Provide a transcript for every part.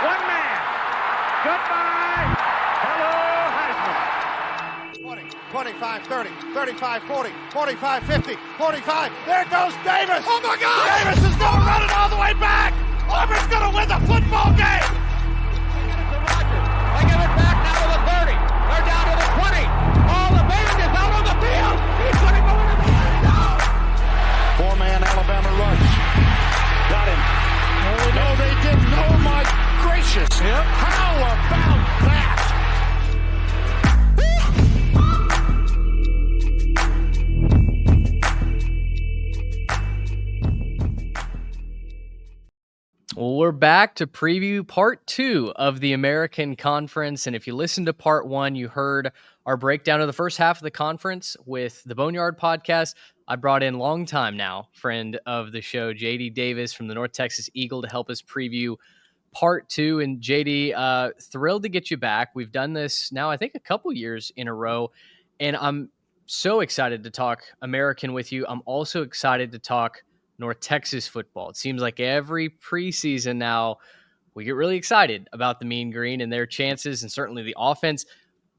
One man. Goodbye. Hello, Heisman. 20, 25, 30, 35, 40, 45, 50, 45. There goes Davis. Oh, my God. Davis is going to run it all the way back. Auburn's going to win the football game. They give it back now to the 30. They're down to the 20. All the band is out on the field. He's going to go into the end zone. Four-man Alabama rush. Got him. No, they didn't. Oh, my gracious. Yep. How about that? Well, we're back to preview part 2 of the American Conference. And if you listened to part 1, you heard our breakdown of the first half of the conference with the Boneyard podcast. I brought in longtime now friend of the show, JD Davis from the North Texas Eagle, to help us preview part 2. And JD, thrilled to get you back. We've done this now, I think, a couple years in a row. And I'm so excited to talk American with you. I'm also excited to talk North Texas football. It seems like every preseason now we get really excited about the Mean Green and their chances, and certainly the offense.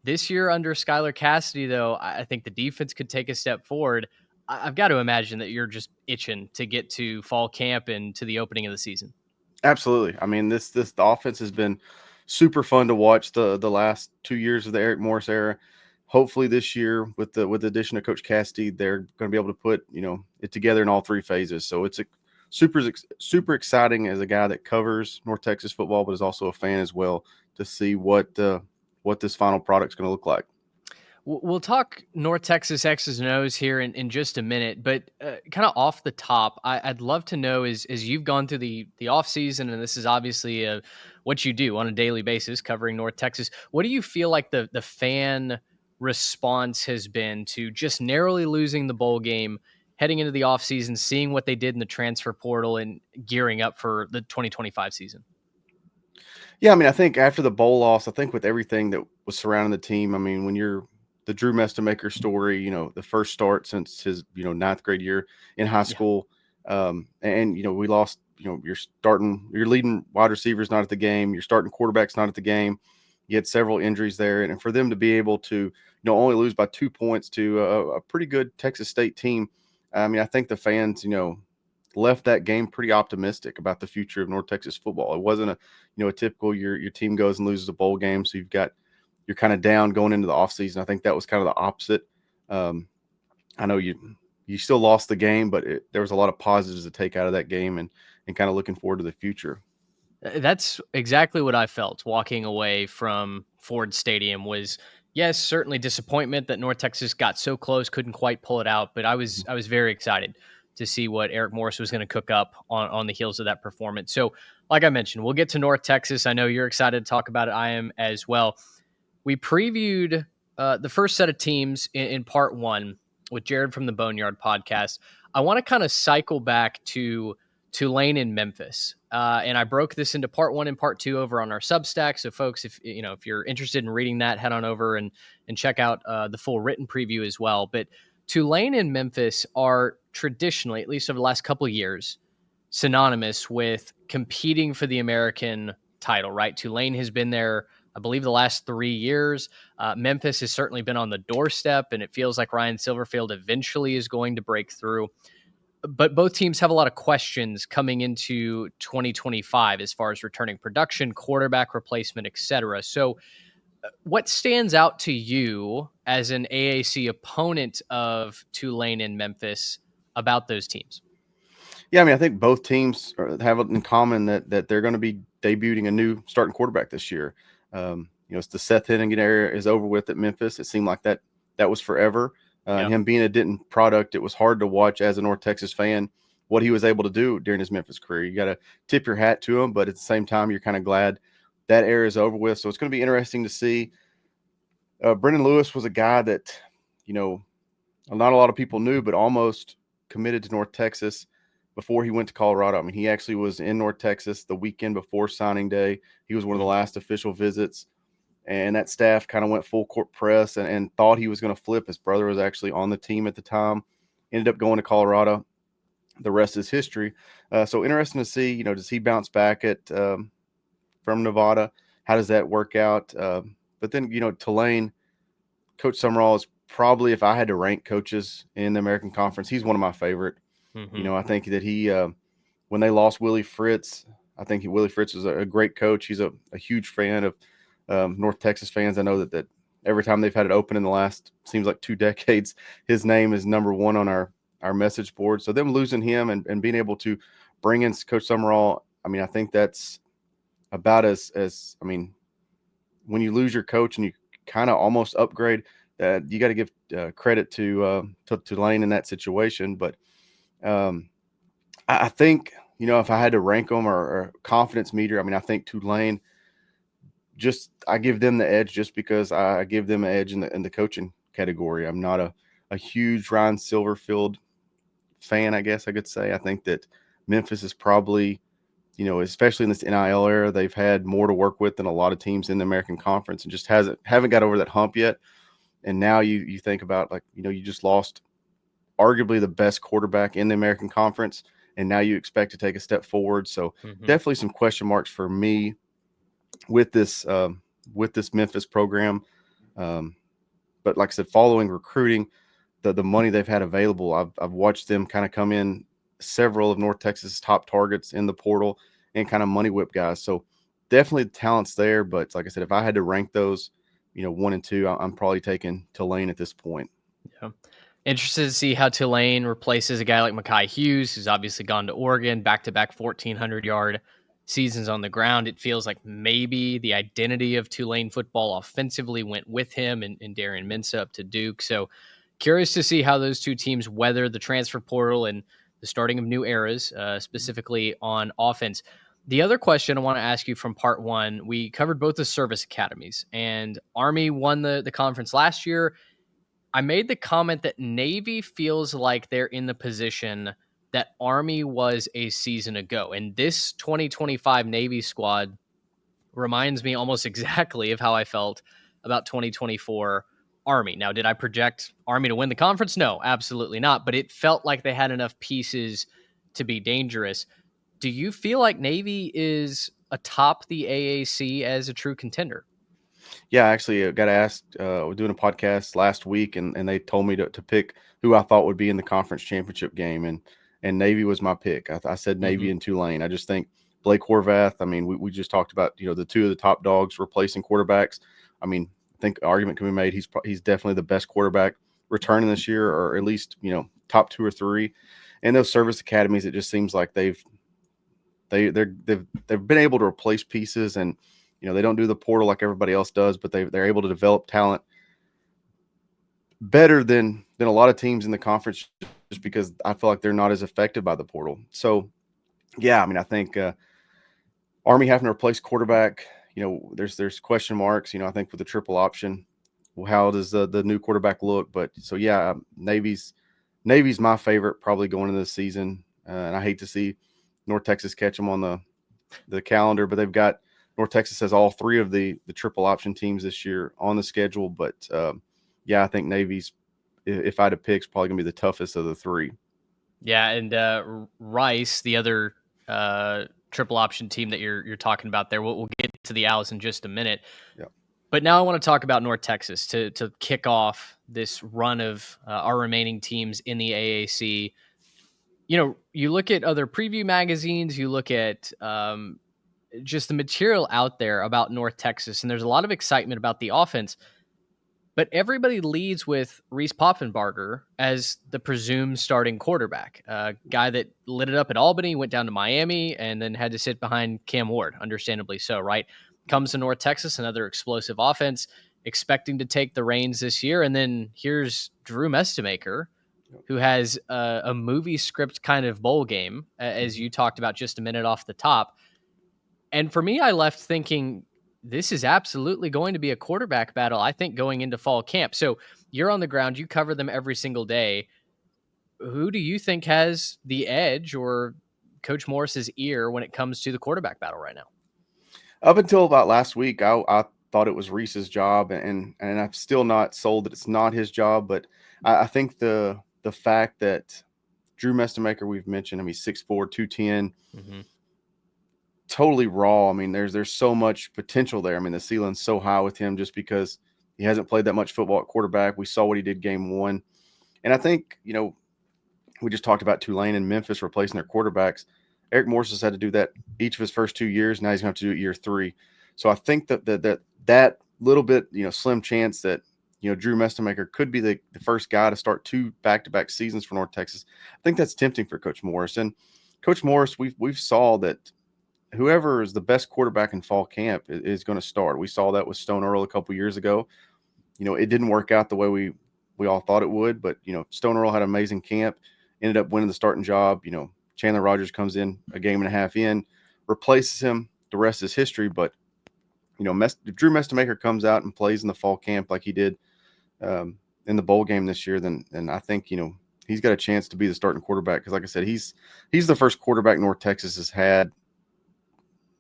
This year under Skylar Cassidy, though, I think the defense could take a step forward. I've got to imagine that you're just itching to get to fall camp and to the opening of the season. Absolutely. I mean, the offense has been super fun to watch the last 2 years of the Eric Morris era. Hopefully this year with the addition of Coach Cassidy, they're going to be able to put, it together in all three phases. So it's super exciting as a guy that covers North Texas football, but is also a fan as well, to see what this final product is going to look like. We'll talk North Texas X's and O's here in just a minute, but kind of off the top, I'd love to know as you've gone through the off season, and this is obviously what you do on a daily basis covering North Texas. What do you feel like the fan response has been to just narrowly losing the bowl game, heading into the offseason, seeing what they did in the transfer portal and gearing up for the 2025 season? Yeah, I mean, I think after the bowl loss, I think with everything that was surrounding the team, I mean, when you're the Drew Mestemaker story, the first start since his, ninth grade year in high school. And we lost, your leading wide receivers not at the game, your starting quarterback's not at the game. You had several injuries there. And for them to be able to, only lose by 2 points to a pretty good Texas State team, I mean, I think the fans, left that game pretty optimistic about the future of North Texas football. It wasn't a typical your team goes and loses a bowl game, so you're kind of down going into the offseason. I think that was kind of the opposite. I know you still lost the game, but there was a lot of positives to take out of that game and kind of looking forward to the future. That's exactly what I felt walking away from Ford Stadium. Was, yes, certainly disappointment that North Texas got so close, couldn't quite pull it out, but I was very excited to see what Eric Morris was going to cook up on the heels of that performance. So, like I mentioned, we'll get to North Texas. I know you're excited to talk about it. I am as well. We previewed the first set of teams in part 1 with Jared from the Boneyard podcast. I want to kind of cycle back to Tulane and Memphis. And I broke this into part 1 and part 2 over on our Substack. So folks, if you're interested in reading that, head on over and check out the full written preview as well. But Tulane and Memphis are traditionally, at least over the last couple of years, synonymous with competing for the American title, right? Tulane has been there, I believe, the last 3 years. Memphis has certainly been on the doorstep, and it feels like Ryan Silverfield eventually is going to break through. But both teams have a lot of questions coming into 2025 as far as returning production, quarterback replacement, etc. So what stands out to you as an AAC opponent of Tulane and Memphis about those teams? Yeah, I mean, I think both teams have it in common that they're going to be debuting a new starting quarterback this year. It's the Seth Hennigan era is over with at Memphis. It seemed like that was forever. Him being a Denton product, it was hard to watch as a North Texas fan what he was able to do during his Memphis career. You got to tip your hat to him, but at the same time, you're kind of glad that era is over with. So it's going to be interesting to see. Brendan Lewis was a guy that, not a lot of people knew, but almost committed to North Texas before he went to Colorado. I mean, he actually was in North Texas the weekend before signing day. He was one of the last official visits. And that staff kind of went full court press and thought he was going to flip. His brother was actually on the team at the time, ended up going to Colorado. The rest is history. So interesting to see, does he bounce back at from Nevada. How does that work out? But then, Tulane, Coach Summerall is probably, if I had to rank coaches in the American Conference, he's one of my favorite. Mm-hmm. I think that he, when they lost Willie Fritz, I think Willie Fritz is a great coach. He's a huge fan of North Texas fans. I know that every time they've had it open in the last, seems like 2 decades, his name is number one on our message board. So them losing him and being able to bring in Coach Summerall, I mean, I think that's about as when you lose your coach and you kind of almost upgrade, that you got to give credit to Tulane in that situation. But I think, if I had to rank them or confidence meter, I mean, I think Tulane, I give them the edge just because I give them an edge in the coaching category. I'm not a huge Ryan Silverfield fan, I guess I could say. I think that Memphis is probably, especially in this NIL era, they've had more to work with than a lot of teams in the American Conference, and just haven't got over that hump yet. And now you think about, like, you just lost arguably the best quarterback in the American Conference, and now you expect to take a step forward. So definitely some question marks for me with this Memphis program. But like I said, following recruiting, the money they've had available, I've watched them kind of come in several of North Texas' top targets in the portal and kind of money whip guys. So definitely the talent's there. But like I said, if I had to rank those, 1 and 2, I'm probably taking Tulane at this point. Yeah. Interested to see how Tulane replaces a guy like Mekhi Hughes, who's obviously gone to Oregon, back-to-back 1,400-yard seasons on the ground. It feels like maybe the identity of Tulane football offensively went with him and Darian Mensah up to Duke. So curious to see how those two teams weather the transfer portal and the starting of new eras, specifically on offense. The other question I want to ask you from part one, we covered both the service academies, and Army won the conference last year. I made the comment that Navy feels like they're in the position that Army was a season ago. And this 2025 Navy squad reminds me almost exactly of how I felt about 2024 Army. Now, did I project Army to win the conference? No, absolutely not. But it felt like they had enough pieces to be dangerous. Do you feel like Navy is atop the AAC as a true contender? Yeah, actually, I got asked. We're doing a podcast last week, and they told me to pick who I thought would be in the conference championship game, and Navy was my pick. I said Navy and Tulane. I just think Blake Horvath. I mean, we just talked about the two of the top dogs replacing quarterbacks. I mean, I think an argument can be made. He's definitely the best quarterback returning this year, or at least top 2 or 3. And those service academies, it just seems like they've been able to replace pieces, and they don't do the portal like everybody else does, but they're able to develop talent better than a lot of teams in the conference, just because I feel like they're not as affected by the portal. So, yeah, I mean, I think Army having to replace quarterback, there's question marks. I think with the triple option, how does the new quarterback look? But so, yeah, Navy's my favorite probably going into this season, and I hate to see North Texas catch them on the calendar, but they've got North Texas has all 3 of the triple option teams this year on the schedule. But, yeah, I think Navy's, if I had to pick, is probably going to be the toughest of the 3. Yeah, and Rice, the other triple option team that you're talking about there, we'll get to the Owls in just a minute. Yeah. But now I want to talk about North Texas to kick off this run of our remaining teams in the AAC. You look at other preview magazines, you look at just the material out there about North Texas, and there's a lot of excitement about the offense, but everybody leads with Reese Poffenbarger as the presumed starting quarterback, a guy that lit it up at Albany, went down to Miami, and then had to sit behind Cam Ward, understandably so, right? Comes to North Texas, another explosive offense, expecting to take the reins this year, and then here's Drew Mestemaker, who has a movie script kind of bowl game, as you talked about just a minute off the top. And for me, I left thinking this is absolutely going to be a quarterback battle, I think, going into fall camp. So you're on the ground. You cover them every single day. Who do you think has the edge or Coach Morris's ear when it comes to the quarterback battle right now? Up until about last week, I thought it was Reese's job, and I'm still not sold that it's not his job. But I think the fact that Drew Mestemaker, we've mentioned him, he's 6'4", 210. totally raw. I mean, there's so much potential there. I mean, the ceiling's so high with him just because he hasn't played that much football at quarterback. We saw what he did game one. And I think, we just talked about Tulane and Memphis replacing their quarterbacks. Eric Morris has had to do that each of his first 2 years. Now he's going to have to do it year 3. So I think that little bit, slim chance that, Drew Mestemaker could be the first guy to start 2 back-to-back seasons for North Texas. I think that's tempting for Coach Morris. And Coach Morris, we've saw that whoever is the best quarterback in fall camp is going to start. We saw that with Stone Earl a couple years ago. It didn't work out the way we all thought it would, but, Stone Earl had an amazing camp, ended up winning the starting job. Chandler Rogers comes in a game and a half in, replaces him. The rest is history. But, if Drew Mestemaker comes out and plays in the fall camp like he did in the bowl game this year, then I think, he's got a chance to be the starting quarterback. Because like I said, he's the first quarterback North Texas has had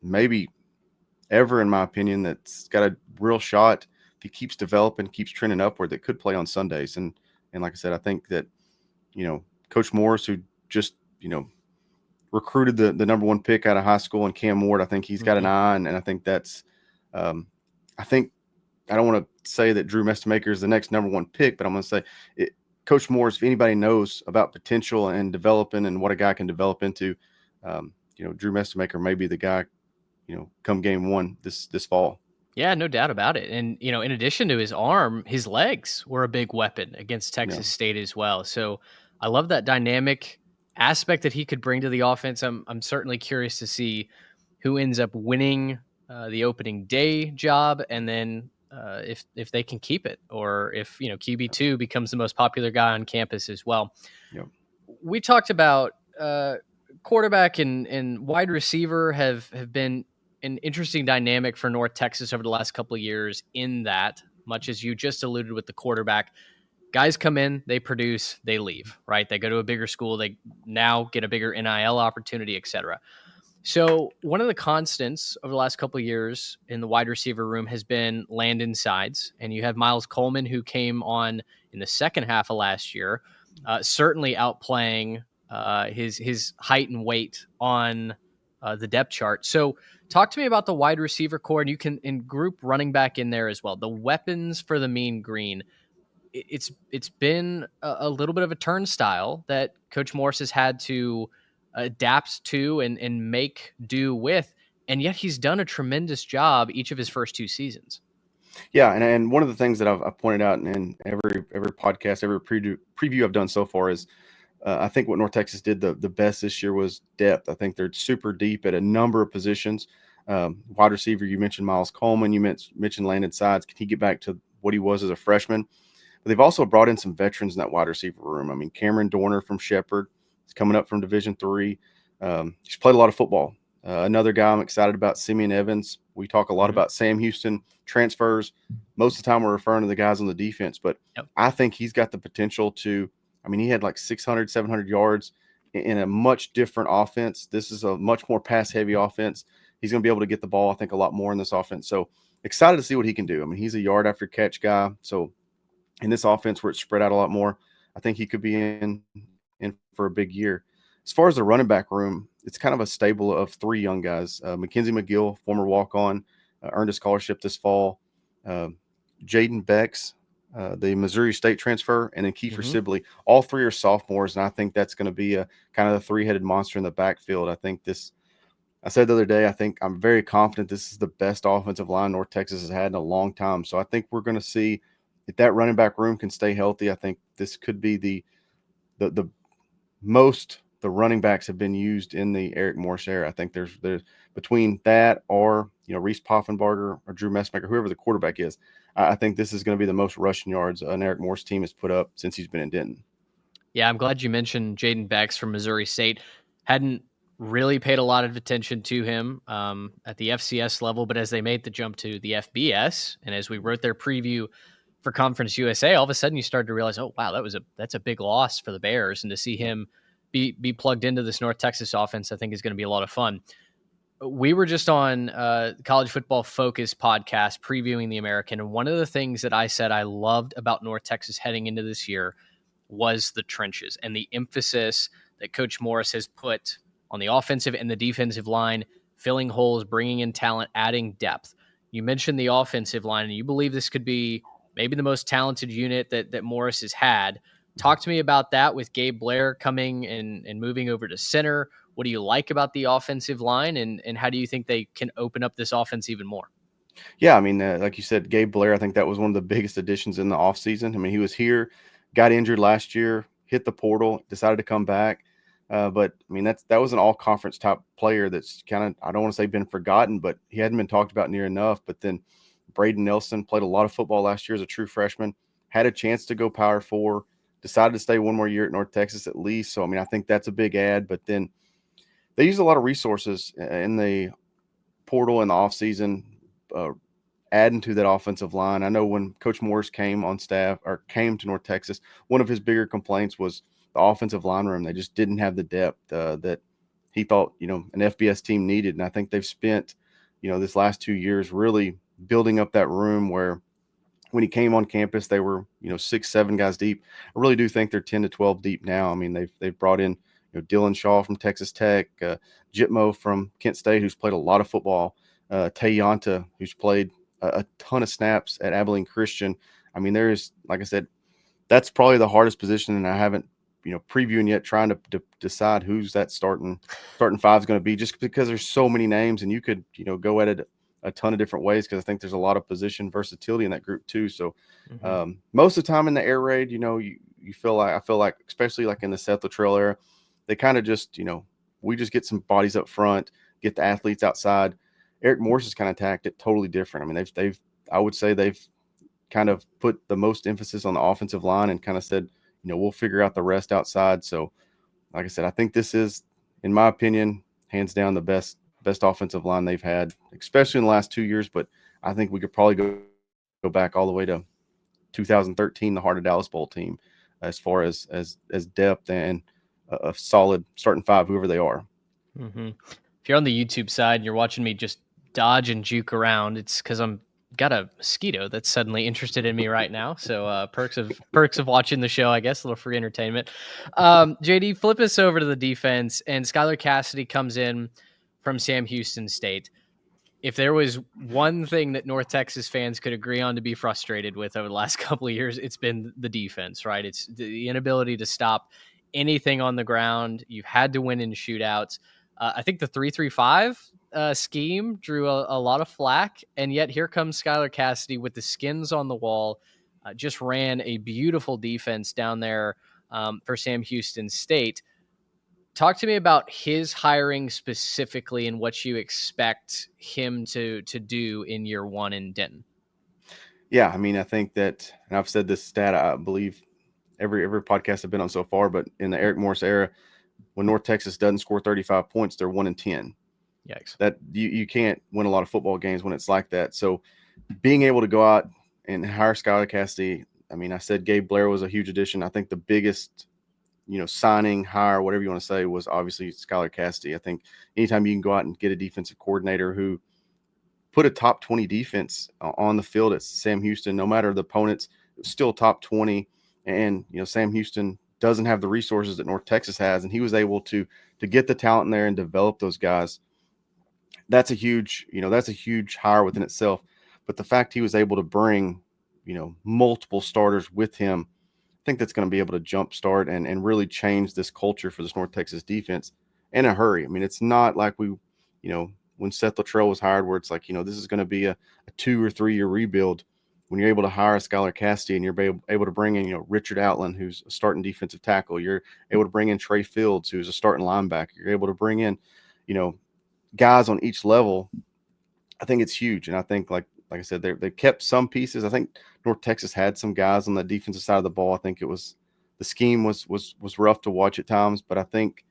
maybe ever, in my opinion, that's got a real shot. If he keeps developing, keeps trending upward, that could play on Sundays. And like I said, I think that, Coach Morris, who just, recruited the number 1 pick out of high school, and Cam Ward, I think he's got an eye, and I think that's I don't want to say that Drew Mestemaker is the next number 1 pick, but I'm going to say Coach Morris, if anybody knows about potential and developing and what a guy can develop into, Drew Mestemaker may be the guy, come game 1 this fall. Yeah, no doubt about it. And, in addition to his arm, his legs were a big weapon against Texas State as well. So I love that dynamic aspect that he could bring to the offense. I'm certainly curious to see who ends up winning the opening day job, and then if they can keep it, or if QB2 becomes the most popular guy on campus as well. Yep. We talked about quarterback and wide receiver have been an interesting dynamic for North Texas over the last couple of years, in that, much as you just alluded with the quarterback, guys come in, they produce, they leave, right? They go to a bigger school, they now get a bigger NIL opportunity, etc. So one of the constants over the last couple of years in the wide receiver room has been Landon Sides. And you have Miles Coleman, who came on in the second half of last year, certainly outplaying his height and weight on the depth chart. So talk to me about the wide receiver core, and you can group running back in there as well. The weapons for the Mean Green. It's been a little bit of a turnstile that Coach Morris has had to adapt to and make do with, and yet he's done a tremendous job each of his first 2 seasons. Yeah, and one of the things that I've pointed out in every podcast, every preview I've done so far is I think what North Texas did the best this year was depth. I think they're super deep at a number of positions. Wide receiver, you mentioned Miles Coleman, you mentioned Landon Sides. Can he get back to what he was as a freshman? But they've also brought in some veterans in that wide receiver room. I mean, Cameron Dorner from Shepherd is coming up from Division III. He's played a lot of football. Another guy I'm excited about, Simeon Evans. We talk a lot about Sam Houston transfers. Most of the time we're referring to the guys on the defense, but I think he's got the potential to – I mean, he had like 600, 700 yards in a much different offense. This is a much more pass-heavy offense. He's going to be able to get the ball, I think, a lot more in this offense. So excited to see what he can do. I mean, he's a yard-after-catch guy. So in this offense where it's spread out a lot more, I think he could be in for a big year. As far as the running back room, it's kind of a stable of 3 young guys. Mackenzie McGill, former walk-on, earned a scholarship this fall. Jaden Becks, the Missouri State transfer, and then Kiefer Sibley. All 3 are sophomores, and I think that's going to be a kind of the 3-headed monster in the backfield. I think I said the other day, I think I'm very confident this is the best offensive line North Texas has had in a long time. So I think we're going to see if that running back room can stay healthy. I think this could be the most the running backs have been used in the Eric Morris era. I think there's between that or Reese Poffenbarger or Drew Messmaker, whoever the quarterback is, I think this is going to be the most rushing yards an Eric Morris team has put up since he's been in Denton. Yeah, I'm glad you mentioned Jaden Becks from Missouri State. Hadn't really paid a lot of attention to him at the FCS level, but as they made the jump to the FBS, and as we wrote their preview for Conference USA, all of a sudden you started to realize, oh wow, that's a big loss for the Bears, and to see him be plugged into this North Texas offense, I think is going to be a lot of fun. We were just on College Football Focus podcast previewing the American, and one of the things that I said I loved about North Texas heading into this year was the trenches and the emphasis that Coach Morris has put on the offensive and the defensive line, filling holes, bringing in talent, adding depth. You mentioned the offensive line, and you believe this could be maybe the most talented unit that Morris has had. Talk to me about that with Gabe Blair coming and moving over to center. What do you like about the offensive line, and how do you think they can open up this offense even more? Yeah, I mean, like you said, Gabe Blair, I think that was one of the biggest additions in the offseason. I mean, he was here, got injured last year, hit the portal, decided to come back. But I mean, that was an all-conference top player that's kind of, I don't want to say been forgotten, but he hadn't been talked about near enough. But then Braden Nelson played a lot of football last year as a true freshman, had a chance to go Power 4, decided to stay one more year at North Texas at least. So, I mean, I think that's a big add. But then they use a lot of resources in the portal in the offseason, adding to that offensive line. I know when Coach Morris came on staff or came to North Texas, one of his bigger complaints was the offensive line room. They just didn't have the depth that he thought, an FBS team needed. And I think they've spent, this last 2 years really building up that room where when he came on campus, they were, 6, 7 guys deep. I really do think they're 10 to 12 deep now. I mean, they've brought in, Dylan Shaw from Texas Tech, Jitmo from Kent State, who's played a lot of football, Tay Yonta, who's played a ton of snaps at Abilene Christian. I mean, there's, like I said, that's probably the hardest position, and I haven't, previewing yet, trying to decide who's that starting five is going to be, just because there's so many names, and you could, go at it a ton of different ways, because I think there's a lot of position versatility in that group too. So most of the time in the air raid, you feel like, I feel like, especially like in the Seth Luttrell era, they kind of just, we just get some bodies up front, get the athletes outside. Eric Morris has kind of attacked it totally different. I mean, they've I would say they've kind of put the most emphasis on the offensive line and kind of said, we'll figure out the rest outside. So, like I said, I think this is, in my opinion, hands down the best offensive line they've had, especially in the last 2 years. But I think we could probably go back all the way to 2013, the Heart of Dallas Bowl team, as far as depth and a solid starting five, whoever they are. Mm-hmm. If you're on the YouTube side and you're watching me just dodge and juke around, it's because I'm got a mosquito that's suddenly interested in me right now. So perks of watching the show, I guess, a little free entertainment. JD, flip us over to the defense, and Skylar Cassidy comes in from Sam Houston State. If there was one thing that North Texas fans could agree on to be frustrated with over the last couple of years, it's been the defense, right? It's the inability to stop anything on the ground. You've had to win in shootouts. I think the 3-3-5 scheme drew a lot of flack, and yet here comes Skylar Cassidy with the skins on the wall. Just ran a beautiful defense down there for Sam Houston State. Talk to me about his hiring specifically and what you expect him to do in year one in Denton. Yeah, I mean, I think that, and I've said this stat, I believe every podcast I've been on so far, but in the Eric Morris era, when North Texas doesn't score 35 points, they're 1-10. Yikes. That you can't win a lot of football games when it's like that. So being able to go out and hire Skylar Cassidy, I mean, I said Gabe Blair was a huge addition. I think the biggest, signing, hire, whatever you want to say, was obviously Skylar Cassidy. I think anytime you can go out and get a defensive coordinator who put a top 20 defense on the field at Sam Houston, no matter the opponents, it was still top 20. And, Sam Houston doesn't have the resources that North Texas has, and he was able to get the talent in there and develop those guys. That's a huge hire within itself. But the fact he was able to bring, multiple starters with him, I think that's going to be able to jumpstart and really change this culture for this North Texas defense in a hurry. I mean, it's not like when Seth Luttrell was hired, where it's like, this is going to be a 2 or 3 year rebuild. When you're able to hire Skylar Cassidy and you're able to bring in, Richard Outland, who's a starting defensive tackle, you're able to bring in Trey Fields, who's a starting linebacker. You're able to bring in, guys on each level. I think it's huge. And I think, like I said, they kept some pieces. I think North Texas had some guys on the defensive side of the ball. I think it was, the scheme was rough to watch at times, but I think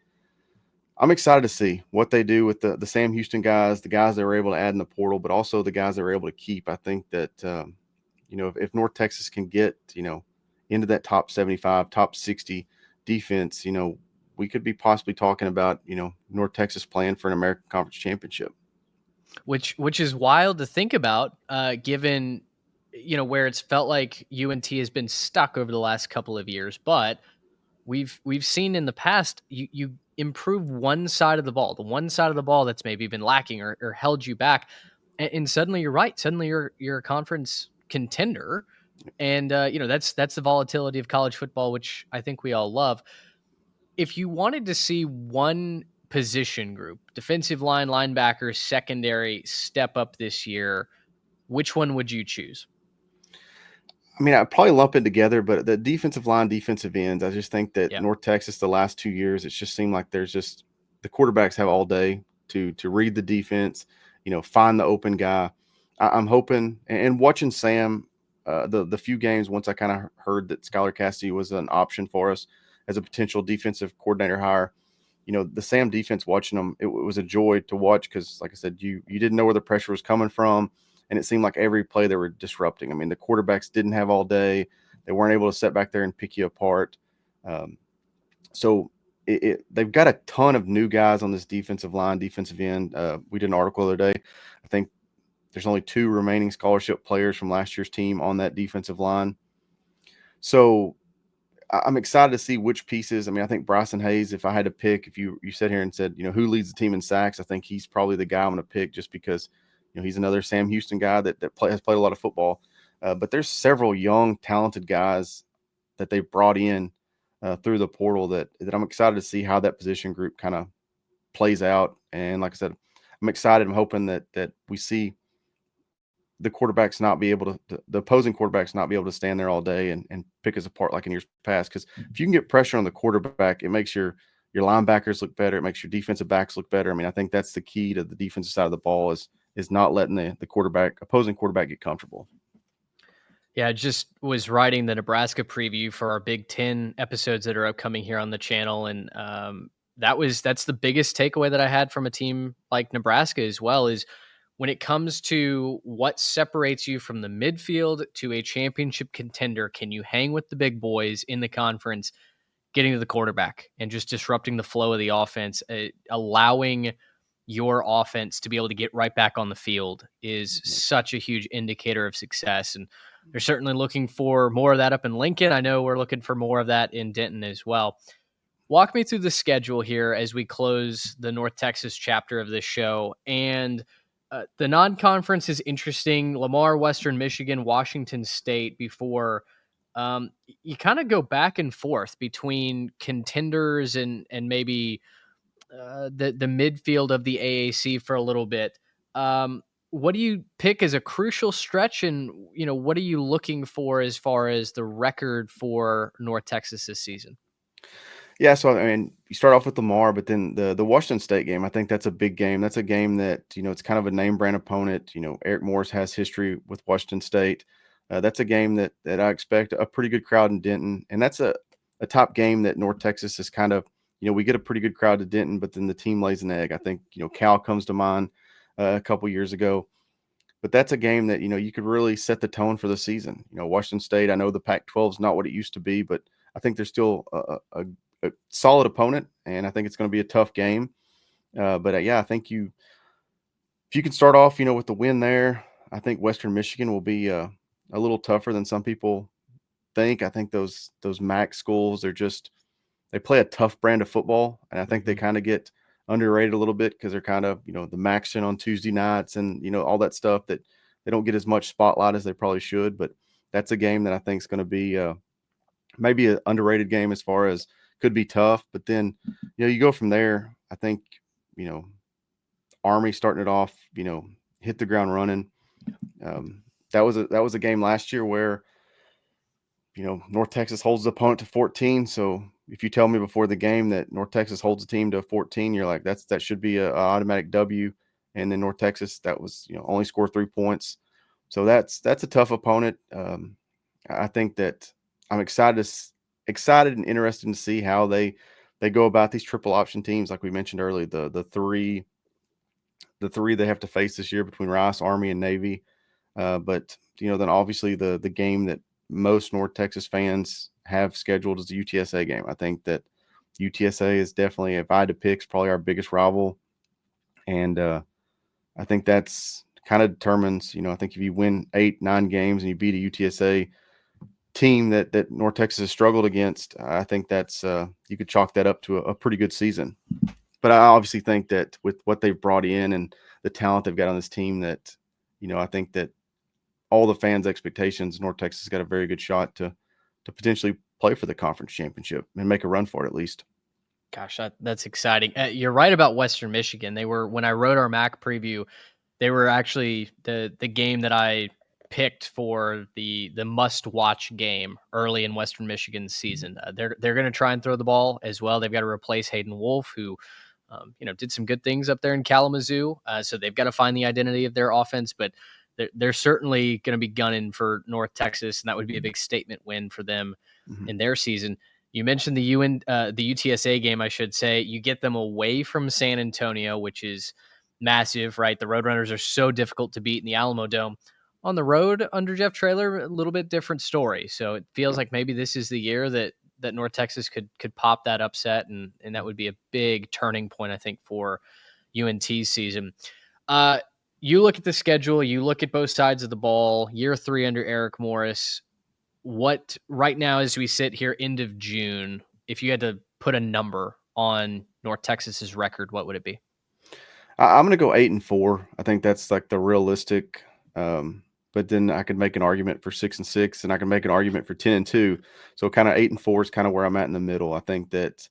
I'm excited to see what they do with the Sam Houston guys, the guys they were able to add in the portal, but also the guys they were able to keep. I think that, if North Texas can get, into that top 75, top 60 defense, we could be possibly talking about, North Texas playing for an American Conference championship. Which is wild to think about, given, where it's felt like UNT has been stuck over the last couple of years. But we've seen in the past, improve one side of the ball, the one side of the ball that's maybe been lacking or held you back, and suddenly you're right. Suddenly you're a conference contender, and that's the volatility of college football, which I think we all love. If you wanted to see one position group, defensive line, linebackers, secondary, step up this year, which one would you choose? I mean, I'd probably lump it together, but the defensive line, defensive ends, I just think that Yeah. North Texas the last 2 years, it's just seemed like there's just the quarterbacks have all day to read the defense, find the open guy. I'm hoping and watching Sam, the few games once I kind of heard that Skylar Cassidy was an option for us as a potential defensive coordinator hire. The Sam defense, watching them, it was a joy to watch because, like I said, you didn't know where the pressure was coming from. And it seemed like every play they were disrupting. I mean, the quarterbacks didn't have all day. They weren't able to sit back there and pick you apart. So they've got a ton of new guys on this defensive line, defensive end. We did an article the other day. I think there's only 2 remaining scholarship players from last year's team on that defensive line. So I'm excited to see which pieces. I mean, I think Bryson Hayes, if I had to pick, if you sat here and said, who leads the team in sacks, I think he's probably the guy I'm going to pick just because – he's another Sam Houston guy that has played a lot of football. But there's several young, talented guys that they brought in through the portal that I'm excited to see how that position group kind of plays out. And like I said, I'm excited. I'm hoping that we see the quarterbacks not be able to – the opposing quarterbacks not be able to stand there all day and pick us apart like in years past. Because if you can get pressure on the quarterback, it makes your linebackers look better. It makes your defensive backs look better. I mean, I think that's the key to the defensive side of the ball is not letting the opposing quarterback get comfortable. Yeah, I just was writing the Nebraska preview for our Big Ten episodes that are upcoming here on the channel. And that's the biggest takeaway that I had from a team like Nebraska as well, is when it comes to what separates you from the midfield to a championship contender, can you hang with the big boys in the conference, getting to the quarterback and just disrupting the flow of the offense, allowing your offense to be able to get right back on the field is such a huge indicator of success. And they're certainly looking for more of that up in Lincoln. I know we're looking for more of that in Denton as well. Walk me through the schedule here as we close the North Texas chapter of this show. And the non-conference is interesting. Lamar, Western Michigan, Washington State before you kind of go back and forth between contenders and maybe the midfield of the AAC for a little bit. What do you pick as a crucial stretch, and what are you looking for as far as the record for North Texas this season? Yeah, so I mean, you start off with Lamar, but then the Washington State game, I think that's a big game. That's a game that it's kind of a name brand opponent. Eric Morris has history with Washington State. That's a game that I expect a pretty good crowd in Denton, and that's a top game that North Texas is kind of. We get a pretty good crowd to Denton, but then the team lays an egg. I think Cal comes to mind a couple years ago, but that's a game that you could really set the tone for the season. Washington State. I know the Pac-12 is not what it used to be, but I think they're still a solid opponent, and I think it's going to be a tough game. But yeah, I think if you can start off, with the win there, I think Western Michigan will be a little tougher than some people think. I think those MAC schools they play a tough brand of football, and I think they kind of get underrated a little bit because they're kind of the MACtion on Tuesday nights and all that stuff that they don't get as much spotlight as they probably should. But that's a game that I think is going to be maybe an underrated game as far as could be tough. But then you go from there. I think Army starting it off, hit the ground running. That was a game last year where North Texas holds the opponent to 14. So if you tell me before the game that North Texas holds a team to 14, you're like, that should be a automatic W. And then North Texas, that was only score 3 points. So that's a tough opponent. I think that I'm excited and interested to see how they go about these triple option teams, like we mentioned earlier. The three they have to face this year between Rice, Army, and Navy. But then obviously the game that most North Texas fans have scheduled is the UTSA game. I think that UTSA is definitely, if I had to pick, probably our biggest rival. And I think that's kind of determines, I think if you win 8-9 games and you beat a UTSA team that North Texas has struggled against, I think that's you could chalk that up to a pretty good season. But I obviously think that with what they've brought in and the talent they've got on this team, that I think that all the fans' expectations, North Texas got a very good shot to potentially play for the conference championship and make a run for it at least. Gosh, that's exciting. You're right about Western Michigan. They were, when I wrote our MAC preview, they were actually the game that I picked for the must watch game early in Western Michigan's season. They're going to try and throw the ball as well. They've got to replace Hayden Wolf, who did some good things up there in Kalamazoo. So they've got to find the identity of their offense, but they're certainly going to be gunning for North Texas, and that would be a big statement win for them in their season. You mentioned the UTSA game, I should say. You get them away from San Antonio, which is massive, right? The Roadrunners are so difficult to beat in the Alamo Dome. On the road under Jeff Traylor, a little bit different story. So it feels like maybe this is the year that North Texas could pop that upset, and that would be a big turning point, I think, for UNT's season. You look at the schedule, you look at both sides of the ball, year 3 under Eric Morris. What right now, as we sit here, end of June, if you had to put a number on North Texas's record, what would it be? I'm going to go 8-4. I think that's like the realistic. But then I could make an argument for 6-6, and I can make an argument for 10-2. So kind of 8-4 is kind of where I'm at in the middle. I think that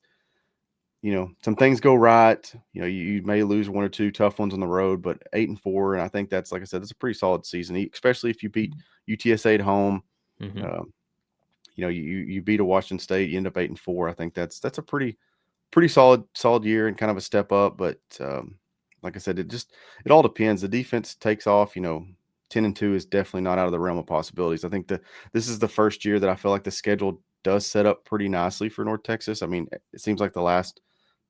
some things go right. You may lose one or two tough ones on the road, but 8-4, and I think that's, like I said, that's a pretty solid season, especially if you beat UTSA at home. Mm-hmm. You beat a Washington State, you end up 8-4. I think that's a pretty solid year and kind of a step up. But like I said, it all depends. The defense takes off. 10-2 is definitely not out of the realm of possibilities. I think this is the first year that I feel like the schedule does set up pretty nicely for North Texas. I mean, it seems like the last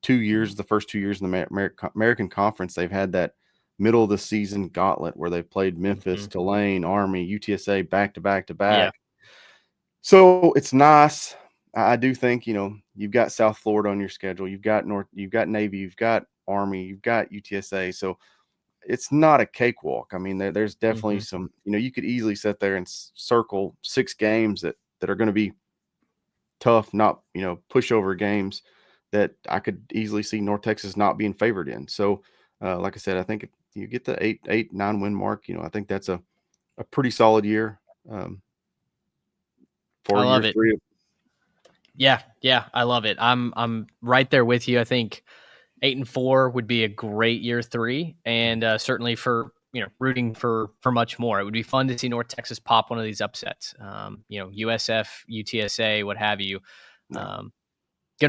2 years, the first 2 years in the American Conference, they've had that middle of the season gauntlet where they've played Memphis, Tulane, Army, UTSA back to back to back. Yeah. So it's nice. I do think, you've got South Florida on your schedule. You've got Navy, you've got Army, you've got UTSA. So it's not a cakewalk. I mean, there's definitely some, you could easily sit there and circle 6 games that are going to be tough, not, pushover games that I could easily see North Texas not being favored in. So, like I said, I think if you get the 8-9 win mark, I think that's a pretty solid year. For I love year it. 3. Yeah, I love it. I'm right there with you. I think 8-4 would be a great year 3, and certainly for rooting for much more. It would be fun to see North Texas pop one of these upsets. USF, UTSA, what have you. Gonna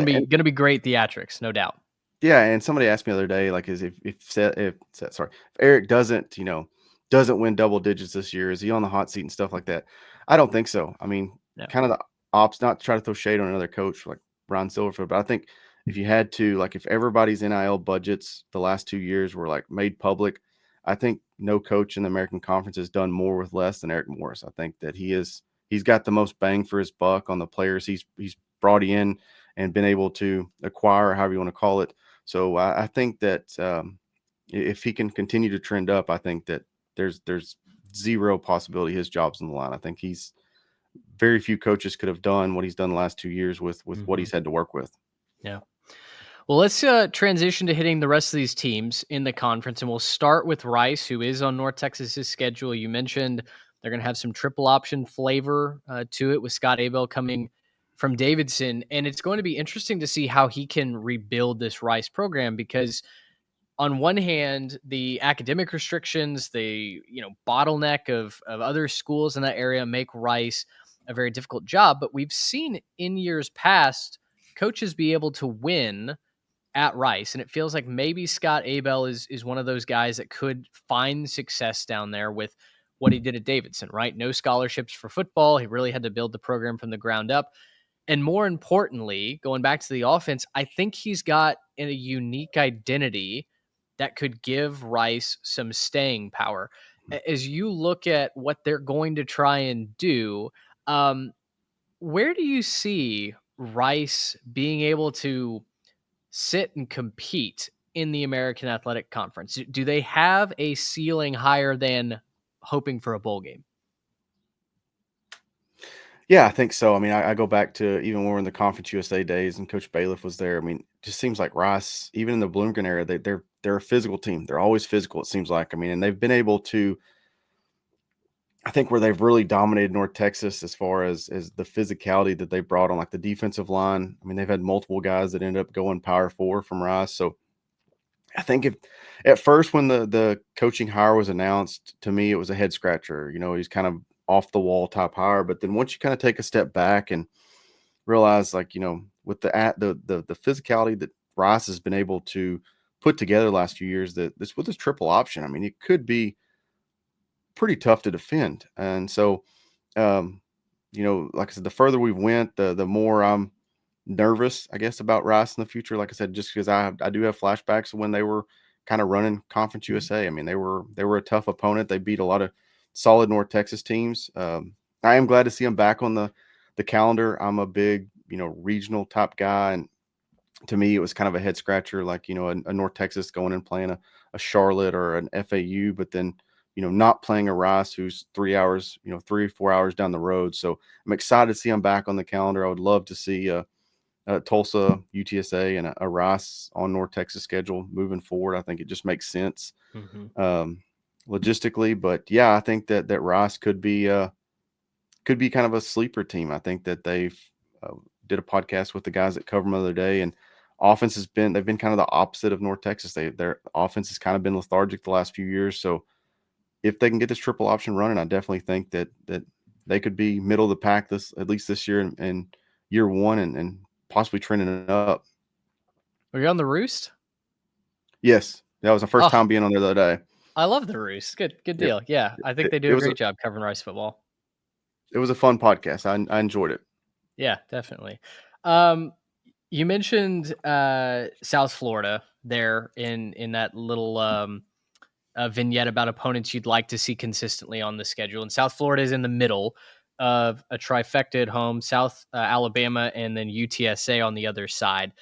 be great theatrics, no doubt. Yeah, and somebody asked me the other day, like, is if Eric doesn't win double digits this year, is he on the hot seat and stuff like that? I don't think so. I mean, No. kind of the ops, not to try to throw shade on another coach like Ron Silverfield, but I think if you had to, like, if everybody's NIL budgets the last 2 years were like made public, I think no coach in the American Conference has done more with less than Eric Morris. I think that he's got the most bang for his buck on the players he's brought in and been able to acquire, however you want to call it. So I think that if he can continue to trend up, I think that there's zero possibility his job's on the line. I think very few coaches could have done what he's done the last 2 years with what he's had to work with. Yeah. Well, let's transition to hitting the rest of these teams in the conference, and we'll start with Rice, who is on North Texas's schedule. You mentioned they're going to have some triple option flavor to it with Scott Abel coming from Davidson, and it's going to be interesting to see how he can rebuild this Rice program, because on one hand, the academic restrictions, the bottleneck of other schools in that area make Rice a very difficult job. But we've seen in years past coaches be able to win at Rice, and it feels like maybe Scott Abel is one of those guys that could find success down there with what he did at Davidson. Right, no scholarships for football. He really had to build the program from the ground up. And more importantly, going back to the offense, I think he's got a unique identity that could give Rice some staying power. As you look at what they're going to try and do, where do you see Rice being able to sit and compete in the American Athletic Conference? Do they have a ceiling higher than hoping for a bowl game? Yeah, I think so. I mean, I go back to even when we were in the Conference USA days and Coach Bailiff was there. I mean, it just seems like Rice, even in the Bloomgren era, they're a physical team. They're always physical, it seems like. I mean, and they've been able to, I think, where they've really dominated North Texas as far as the physicality that they brought on, like the defensive line. I mean, they've had multiple guys that end up going Power 4 from Rice. So I think if at first when the coaching hire was announced, to me it was a head scratcher. You know, he's kind of off the wall type hire. But then once you kind of take a step back and realize, like, you know, with the physicality that Rice has been able to put together the last few years, that this with this triple option, I mean, it could be pretty tough to defend. And so, um, you know, like I said, the further we went, the more I'm nervous, I guess, about Rice in the future. Like I said, just because I do have flashbacks of when they were kind of running Conference USA. I mean, they were a tough opponent. They beat a lot of solid North Texas teams. I am glad to see them back on the calendar. I'm a big, you know, regional type guy, and to me, it was kind of a head scratcher, like, you know, a North Texas going and playing a Charlotte or an FAU, but then, you know, not playing a Rice who's 3 hours, you know, 3 or 4 hours down the road. So I'm excited to see them back on the calendar. I would love to see Tulsa, UTSA, and a Rice on North Texas schedule moving forward. I think it just makes sense logistically. But yeah, I think that Rice could be kind of a sleeper team. I think that they've did a podcast with the guys that cover them the other day, and they've been kind of the opposite of North Texas. Their offense has kind of been lethargic the last few years. So if they can get this triple option running, I definitely think that they could be middle of the pack at least this year and year one, and possibly trending it up. Were you on the Roost? Yes, that was the first time being on there the other day. I love the Roost. Good deal. Yeah, I think they do It a was great job covering Rice football. It was a fun podcast. I enjoyed it. Yeah, definitely. You mentioned South Florida there in that little vignette about opponents you'd like to see consistently on the schedule, and South Florida is in the middle of a trifecta at home: South Alabama and then UTSA on the other side.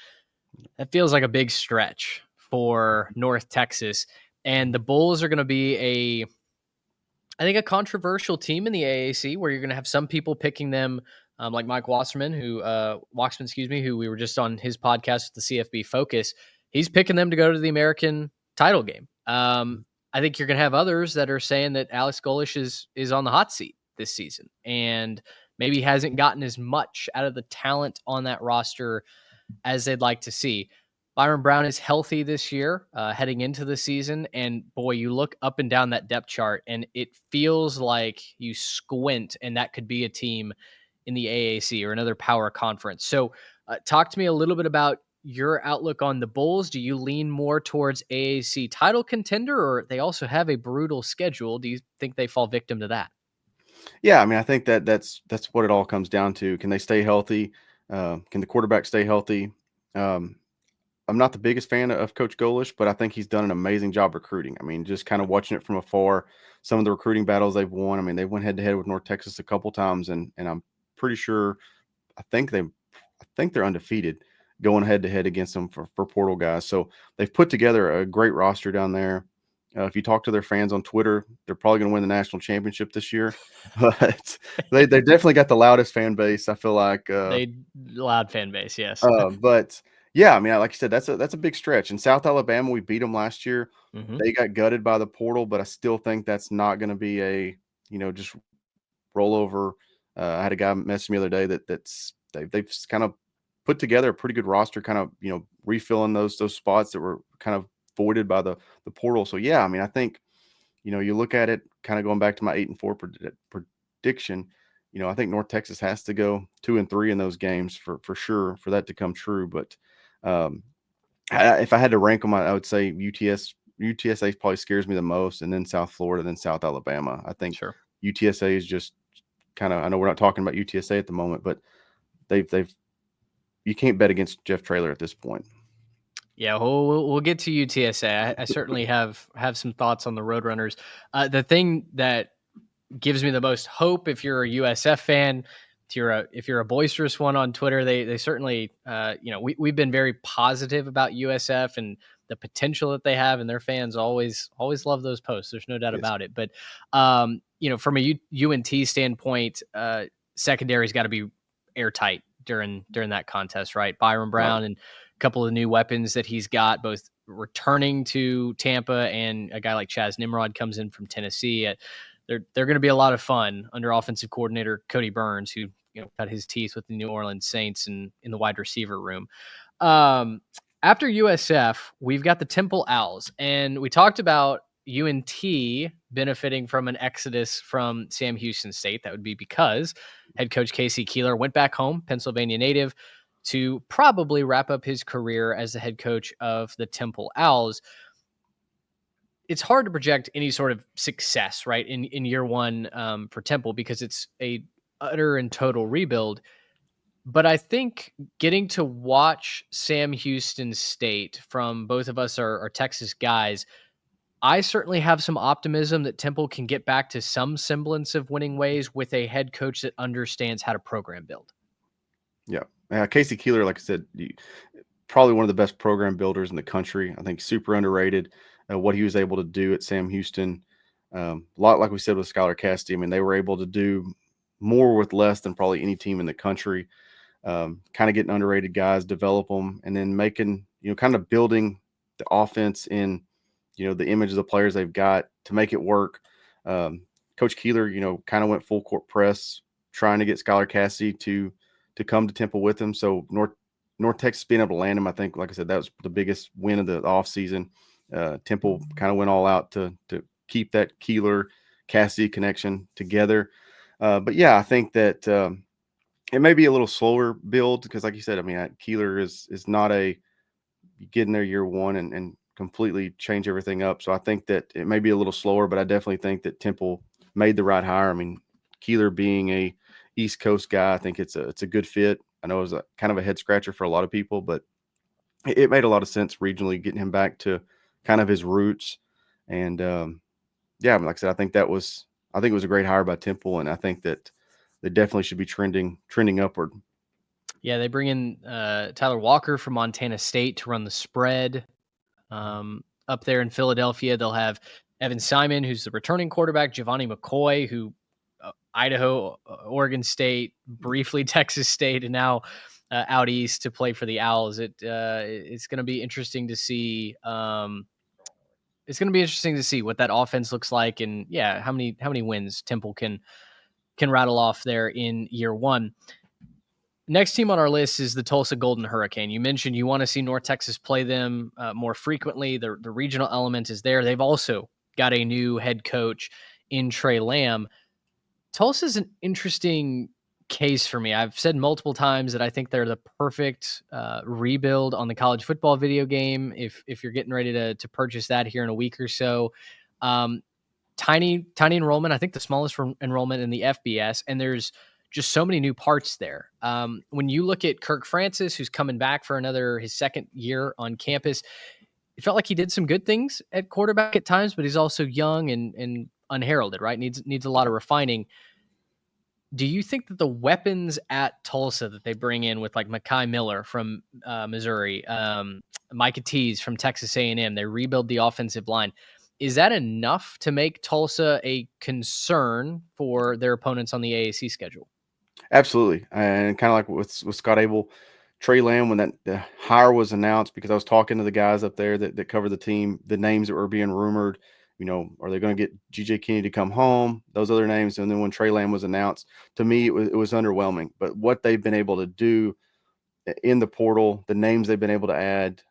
That feels like a big stretch for North Texas, and the Bulls are going to be a controversial team in the AAC, where you're going to have some people picking them, like Mike Wasserman, who we were just on his podcast with the CFB Focus. He's picking them to go to the American title game. I think you're going to have others that are saying that Alex Golish is on the hot seat this season and maybe hasn't gotten as much out of the talent on that roster as they'd like to see. Byron Brown is healthy this year, heading into the season. And boy, you look up and down that depth chart and it feels like you squint and that could be a team in the AAC or another power conference. So talk to me a little bit about your outlook on the Bulls. Do you lean more towards AAC title contender, or they also have a brutal schedule? Do you think they fall victim to that? Yeah, I mean, I think that's what it all comes down to. Can they stay healthy? Can the quarterback stay healthy? I'm not the biggest fan of Coach Golish, but I think he's done an amazing job recruiting. I mean, just kind of watching it from afar, some of the recruiting battles they've won. I mean, they went head to head with North Texas a couple times, and I'm pretty sure, I think they're undefeated going head to head against them for portal guys. So they've put together a great roster down there. If you talk to their fans on Twitter, they're probably going to win the national championship this year. But they definitely got the loudest fan base, I feel like. They loud fan base, yes. But yeah, I mean, like I said, that's a big stretch. In South Alabama, we beat them last year. Mm-hmm. They got gutted by the portal, but I still think that's not going to be a, you know, just rollover. I had a guy message me the other day they've kind of put together a pretty good roster, kind of, you know, refilling those spots that were kind of voided by the portal. So yeah, I mean, I think, you know, you look at it, kind of going back to my 8-4 prediction. You know, I think North Texas has to go 2-3 in those games for sure for that to come true. But if I had to rank them, I would say UTSA probably scares me the most, and then South Florida, then South Alabama. I think Sure. UTSA is just kind of, I know we're not talking about UTSA at the moment, but they've you can't bet against Jeff Traylor at this point. Yeah, we'll get to UTSA. I certainly have some thoughts on the Roadrunners. The thing that gives me the most hope, if you're a USF fan, if you're a boisterous one on Twitter, they certainly, we've been very positive about USF and the potential that they have, and their fans always love those posts. There's no doubt about it. But from a UNT standpoint, secondary's got to be airtight during that contest, right? Byron Brown and a couple of new weapons that he's got, both returning to Tampa, and a guy like Chaz Nimrod comes in from Tennessee. They're going to be a lot of fun under offensive coordinator Cody Burns, who cut his teeth with the New Orleans Saints in the wide receiver room. After USF, we've got the Temple Owls, and we talked about UNT benefiting from an exodus from Sam Houston State. That would be because head coach Casey Keeler went back home, Pennsylvania native, to probably wrap up his career as the head coach of the Temple Owls. It's hard to project any sort of success, right, in year one for Temple, because it's a utter and total rebuild. But I think getting to watch Sam Houston State, from both of us are Texas guys, I certainly have some optimism that Temple can get back to some semblance of winning ways with a head coach that understands how to program build. Yeah. Casey Keeler, like I said, probably one of the best program builders in the country. I think super underrated what he was able to do at Sam Houston. A lot like we said with Skylar Cassidy. I mean, they were able to do more with less than probably any team in the country. Kind of getting underrated guys, develop them, and then making, kind of building the offense in, the image of the players they've got to make it work. Coach Keeler, kind of went full court press, trying to get Skylar Cassidy to come to Temple with him. So North Texas being able to land him, I think, like I said, that was the biggest win of the offseason. Temple kind of went all out to keep that Keeler Cassidy connection together. But yeah, I think that it may be a little slower build because, like you said, I mean, Keeler is not a get in there year one and completely change everything up. So I think that it may be a little slower, but I definitely think that Temple made the right hire. I mean, Keeler being a East Coast guy, I think it's a good fit. I know it was kind of a head scratcher for a lot of people, but it made a lot of sense regionally, getting him back to kind of his roots. And yeah, like I said, I think it was a great hire by Temple, and I think that they definitely should be trending upward. Yeah, they bring in Tyler Walker from Montana State to run the spread. Up there in Philadelphia, they'll have Evan Simon, who's the returning quarterback, Giovanni McCoy, who Idaho, Oregon State, briefly Texas State, and now out east to play for the Owls. It's going to be interesting to see. It's going to be interesting to see what that offense looks like, and yeah, how many wins Temple can rattle off there in year one. Next team on our list is the Tulsa Golden Hurricane. You mentioned you want to see North Texas play them more frequently. The regional element is there. They've also got a new head coach in Trey Lamb. Tulsa is an interesting case for me. I've said multiple times that I think they're the perfect rebuild on the college football video game. If you're getting ready to purchase that here in a week or so, tiny enrollment. I think the smallest enrollment in the FBS, and there's just so many new parts there. When you look at Kirk Francis, who's coming back for his second year on campus, it felt like he did some good things at quarterback at times, but he's also young and unheralded, right? Needs a lot of refining. Do you think that the weapons at Tulsa that they bring in with like Mekhi Miller from Missouri, Micah Tease from Texas A&M, they rebuild the offensive line, is that enough to make Tulsa a concern for their opponents on the AAC schedule? Absolutely. And kind of like with Scott Abel, Trey Lamb, when the hire was announced, because I was talking to the guys up there that cover the team, the names that were being rumored, are they going to get GJ Kinney to come home? Those other names. And then when Trey Lamb was announced, to me, it was underwhelming. But what they've been able to do in the portal, the names they've been able to add,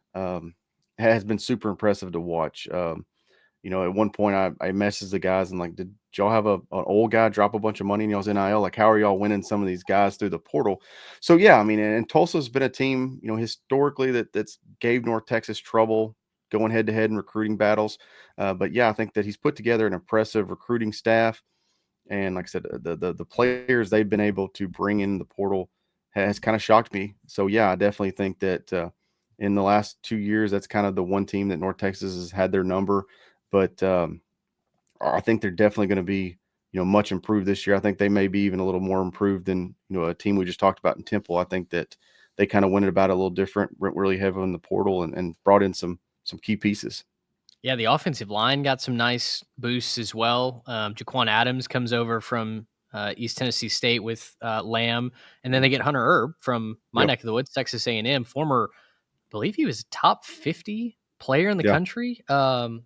has been super impressive to watch. At one point I messaged the guys and like, did y'all have an old guy drop a bunch of money in y'all's NIL? Like, how are y'all winning some of these guys through the portal? So yeah, I mean, and Tulsa's been a team, historically that's gave North Texas trouble going head to head in recruiting battles. But yeah, I think that he's put together an impressive recruiting staff. And like I said, the players they've been able to bring in the portal has kind of shocked me. So yeah, I definitely think that in the last 2 years, that's kind of the one team that North Texas has had their number. But I think they're definitely going to be, much improved this year. I think they may be even a little more improved than, a team we just talked about in Temple. I think that they kind of went about it a little different, went really heavy in the portal and brought in some key pieces. Yeah, the offensive line got some nice boosts as well. Jaquan Adams comes over from East Tennessee State with Lamb, and then they get Hunter Erb from my neck of the woods, Texas A&M, former, I believe he was a top 50 player in the country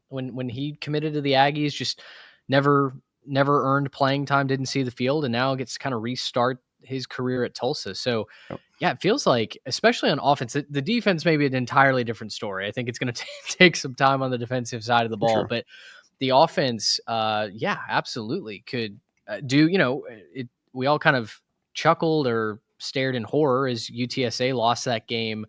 when he committed to the Aggies. Just never earned playing time, didn't see the field, and now gets to kind of restart his career at Tulsa. So yeah, it feels like, especially on offense, the defense may be an entirely different story. I think it's going to take some time on the defensive side of the ball, but the offense, yeah, absolutely could do. We all kind of chuckled or stared in horror as UTSA lost that game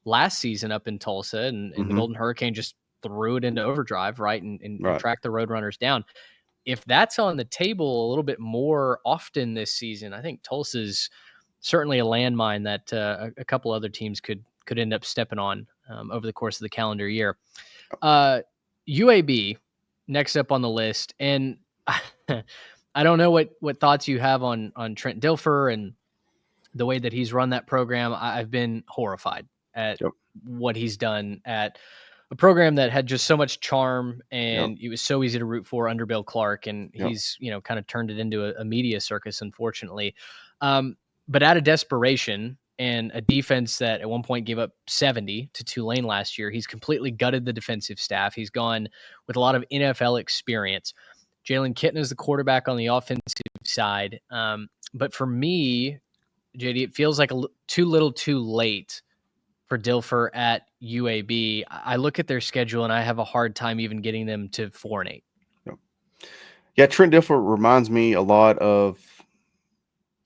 last season up in Tulsa, and the Golden Hurricane just threw it into overdrive, right, and tracked the Roadrunners down. If that's on the table a little bit more often this season, I think Tulsa's certainly a landmine that a couple other teams could end up stepping on over the course of the calendar year. UAB next up on the list, and I don't know what thoughts you have on Trent Dilfer and the way that he's run that program. I've been horrified at what he's done at a program that had just so much charm, and it was so easy to root for under Bill Clark, and he's kind of turned it into a media circus, unfortunately. But out of desperation and a defense that at one point gave up 70 to Tulane last year, he's completely gutted the defensive staff. He's gone with a lot of NFL experience. Jalen Kitten is the quarterback on the offensive side. But for me, JD, it feels like too little too late for Dilfer at UAB. I look at their schedule and I have a hard time even getting them to 4-8. Yeah, Trent Dilfer reminds me a lot of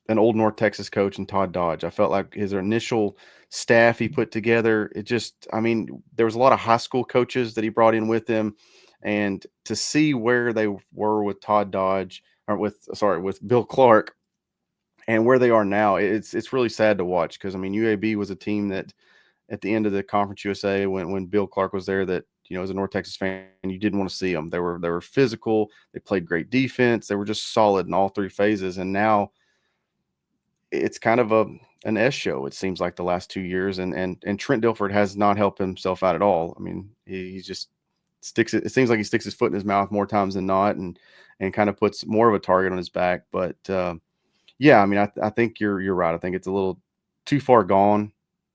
an old North Texas coach and Todd Dodge. I felt like his initial staff he put together, there was a lot of high school coaches that he brought in with him, and to see where they were with Todd Dodge with Bill Clark and where they are now, it's really sad to watch, because UAB was a team that at the end of the Conference USA when Bill Clark was there, that as a North Texas fan, you didn't want to see them. They were physical, they played great defense, they were just solid in all three phases, and now it's kind of an S show, it seems like, the last 2 years, and Trent Dilfer has not helped himself out at all. He just it seems like he sticks his foot in his mouth more times than not, and kind of puts more of a target on his back. But I think you're right. I think it's a little too far gone,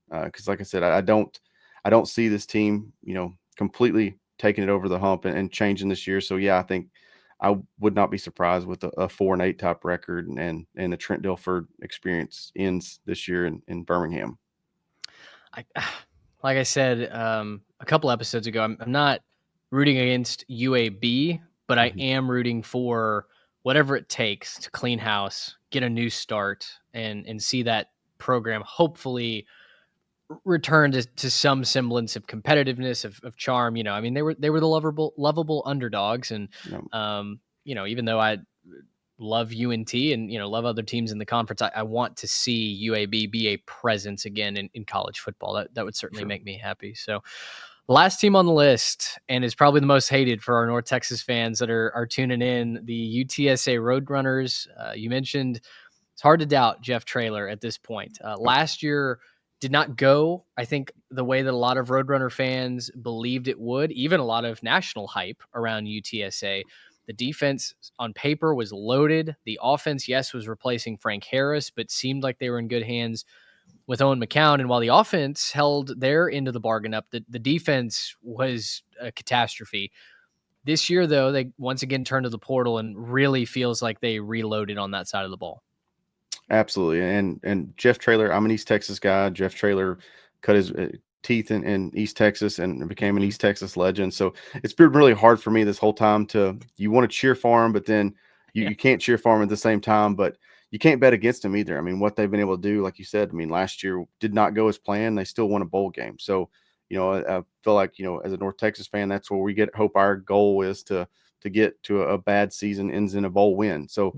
because like I said, I don't see this team completely taking it over the hump and changing this year. So yeah, I think I would not be surprised with a 4-8 type record, and the Trent Dilfer experience ends this year in Birmingham. Like I said a couple episodes ago, I'm not rooting against UAB, but I am rooting for whatever it takes to clean house, get a new start, and see that program hopefully return to some semblance of competitiveness, of charm. They were the lovable underdogs, and even though I love UNT and love other teams in the conference, I want to see UAB be a presence again in college football. That would certainly make me happy. So the last team on the list, and is probably the most hated for our North Texas fans that are tuning in, the UTSA Roadrunners. You mentioned it's hard to doubt Jeff Traylor at this point. Last year did not go, I think, the way that a lot of Roadrunner fans believed it would, even a lot of national hype around UTSA. The defense on paper was loaded. The offense, yes, was replacing Frank Harris, but seemed like they were in good hands with Owen McCown. And while the offense held their end of the bargain up, the defense was a catastrophe. This year, though, they once again turned to the portal, and really feels like they reloaded on that side of the ball. Absolutely. And Jeff Traylor, I'm an East Texas guy. Jeff Traylor cut his teeth in East Texas and became an East Texas legend. So it's been really hard for me this whole time you want to cheer for him, but then you can't cheer for him at the same time, but you can't bet against him either. What they've been able to do, like you said, last year did not go as planned. They still won a bowl game. So, I feel like, as a North Texas fan, that's where we hope our goal is to get to a bad season ends in a bowl win. So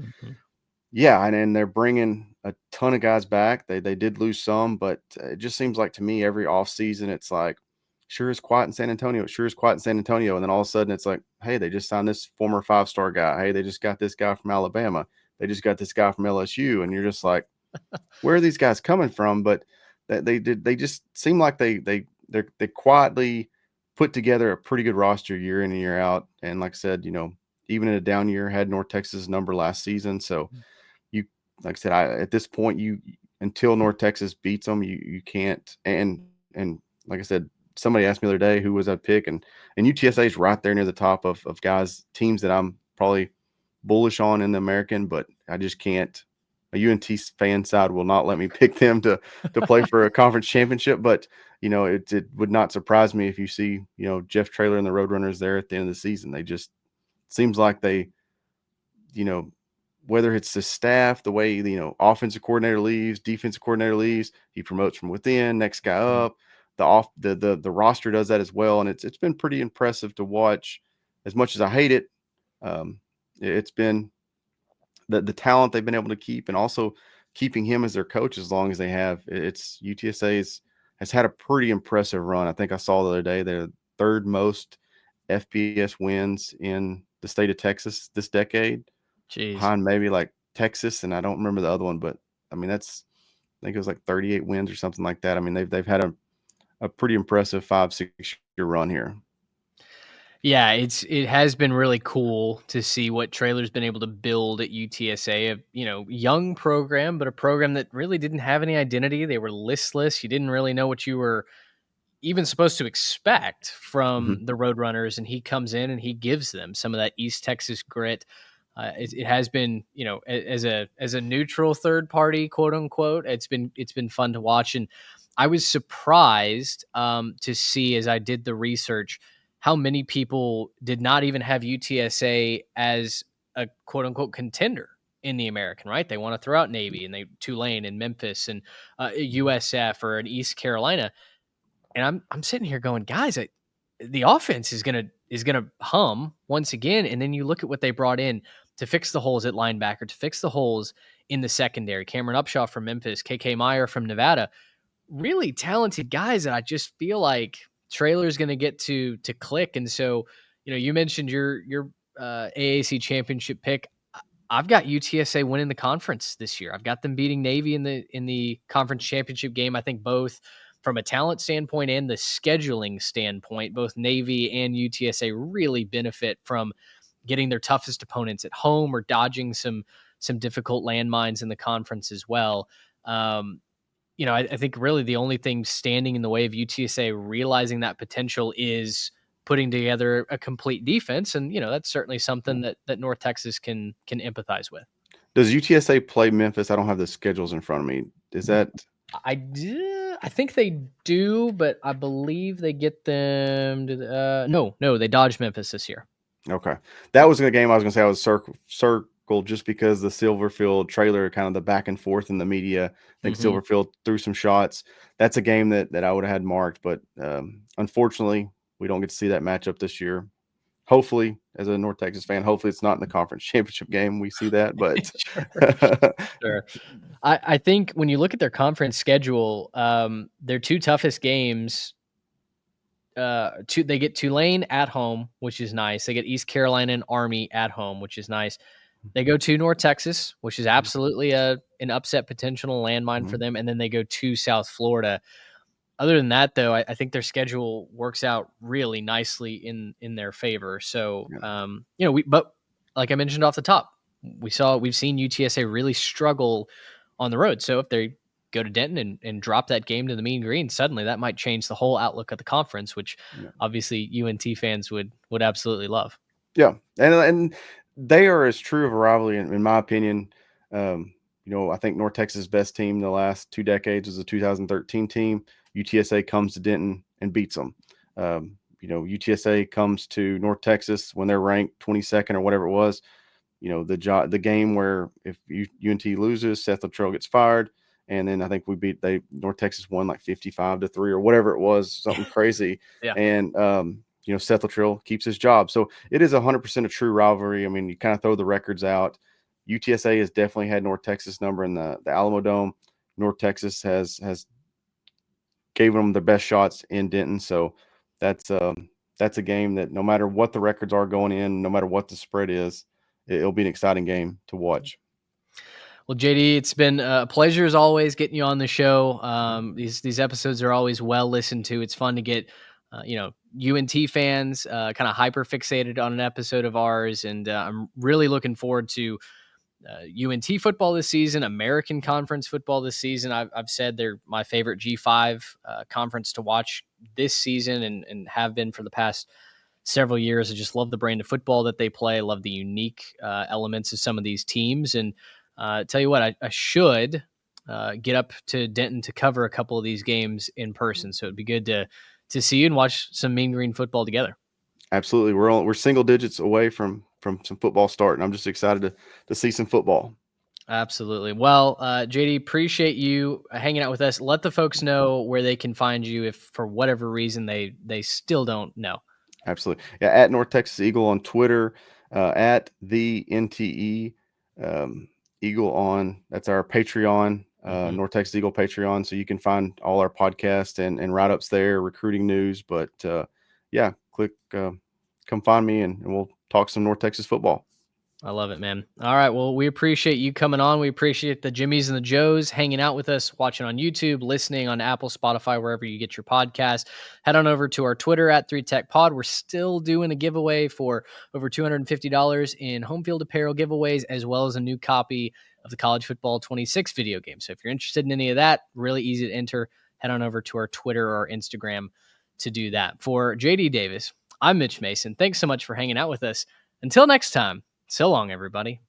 yeah, and they're bringing a ton of guys back. They did lose some, but it just seems like to me every offseason it's like, sure is quiet in San Antonio. Sure is quiet in San Antonio. And then all of a sudden it's like, hey, they just signed this former 5-star guy. Hey, they just got this guy from Alabama. They just got this guy from LSU. And you're just like, where are these guys coming from? But they just seem like they quietly put together a pretty good roster year in and year out. And like I said, even in a down year, had North Texas number last season. So like I said, at this point, until North Texas beats them, you can't. And like I said, somebody asked me the other day who was I'd pick, and UTSA is right there near the top of guys teams that I'm probably bullish on in the American, but I just can't. A UNT fan side will not let me pick them to play for a conference championship. But it would not surprise me if you see Jeff Traylor and the Roadrunners there at the end of the season. They just seems like they, whether it's the staff, the way offensive coordinator leaves, defensive coordinator leaves, he promotes from within, next guy up. The roster does that as well, and it's been pretty impressive to watch. As much as I hate it, it's been the talent they've been able to keep, and also keeping him as their coach as long as they have. It's UTSA has had a pretty impressive run. I think I saw the other day they're third most FBS wins in the state of Texas this decade. Jeez. Behind maybe like Texas, and I don't remember the other one, but I mean I think it was like 38 wins or something like that. I mean they've had a pretty impressive 5-6 year run here. Yeah, it has been really cool to see what Traylor's been able to build at UTSA. A young program, but a program that really didn't have any identity. They were listless. You didn't really know what you were even supposed to expect from the Roadrunners, and he comes in and he gives them some of that East Texas grit. It has been, as a neutral third party, quote unquote, it's been fun to watch, and I was surprised to see as I did the research how many people did not even have UTSA as a quote unquote contender in the American, right? They want to throw out Navy and Tulane and Memphis and USF or an East Carolina. And I'm sitting here going, guys, the offense is gonna hum once again. And then you look at what they brought in to fix the holes at linebacker, to fix the holes in the secondary. Cameron Upshaw from Memphis, KK Meyer from Nevada, really talented guys that I just feel like Traylor's going to get to click. And so, you mentioned your AAC championship pick. I've got UTSA winning the conference this year. I've got them beating Navy in the conference championship game. I think both from a talent standpoint and the scheduling standpoint, both Navy and UTSA really benefit from getting their toughest opponents at home or dodging some difficult landmines in the conference as well. I think really the only thing standing in the way of UTSA realizing that potential is putting together a complete defense. And, that's certainly something that North Texas can empathize with. Does UTSA play Memphis? I don't have the schedules in front of me. Is that? I think they do, but I believe they get them to no, they dodged Memphis this year. Okay. That was a game I was going to say I was circled just because the Silverfield trailer, kind of the back and forth in the media. I think Silverfield threw some shots. That's a game that I would have had marked, but unfortunately, we don't get to see that matchup this year. Hopefully, as a North Texas fan, hopefully it's not in the conference championship game. We see that, but Sure. I think when you look at their conference schedule, their two toughest games, they get Tulane at home, which is nice. They get East Carolina and Army at home, which is nice. They go to North Texas, which is absolutely an upset potential landmine for them, and then they go to South Florida. Other than that, though, I think their schedule works out really nicely in their favor. So, but like I mentioned off the top, we've seen UTSA really struggle on the road. So if they go to Denton and drop that game to the Mean Green, suddenly that might change the whole outlook of the conference, which obviously UNT fans would absolutely love. Yeah, and they are as true of a rivalry in my opinion. I think North Texas' best team in the last 2 decades was the 2013 team. UTSA comes to Denton and beats them. UTSA comes to North Texas when they're ranked 22nd or whatever it was. The game where if UNT loses, Seth Luttrell gets fired, and then I think North Texas won like 55-3 or whatever it was, something crazy. Yeah. And Seth Luttrell keeps his job, so it is 100% a true rivalry. I mean, you kind of throw the records out. UTSA has definitely had North Texas number in the Alamo Dome. North Texas has gave them the best shots in Denton, so that's a game that no matter what the records are going in, no matter what the spread is, it'll be an exciting game to watch. Well, JD, it's been a pleasure as always getting you on the show. These episodes are always well listened to. It's fun to get UNT fans kind of hyper fixated on an episode of ours, and I'm really looking forward to UNT football this season, American Conference football this season. I've said they're my favorite G5 conference to watch this season and have been for the past several years. I just love the brand of football that they play. I love the unique elements of some of these teams. And tell you what, I should get up to Denton to cover a couple of these games in person. So it'd be good to see you and watch some Mean Green football together. Absolutely. We're single digits away from some football starting. I'm just excited to see some football. Absolutely. Well, JD, appreciate you hanging out with us. Let the folks know where they can find you if for whatever reason they still don't know. Absolutely. Yeah, at North Texas Eagle on Twitter, at the NTE Eagle on, that's our Patreon, North Texas Eagle Patreon. So you can find all our podcasts and write-ups there, recruiting news. But yeah, click, come find me and we'll talk some North Texas football. I love it, man. All right. Well, we appreciate you coming on. We appreciate the Jimmies and the Joes hanging out with us, watching on YouTube, listening on Apple, Spotify, wherever you get your podcast. Head on over to our Twitter at 3TechPod. We're still doing a giveaway for over $250 in home field apparel giveaways, as well as a new copy of the College Football 26 video game. So if you're interested in any of that, really easy to enter. Head on over to our Twitter or Instagram to do that. For JD Davis, I'm Mitch Mason. Thanks so much for hanging out with us. Until next time. So long, everybody.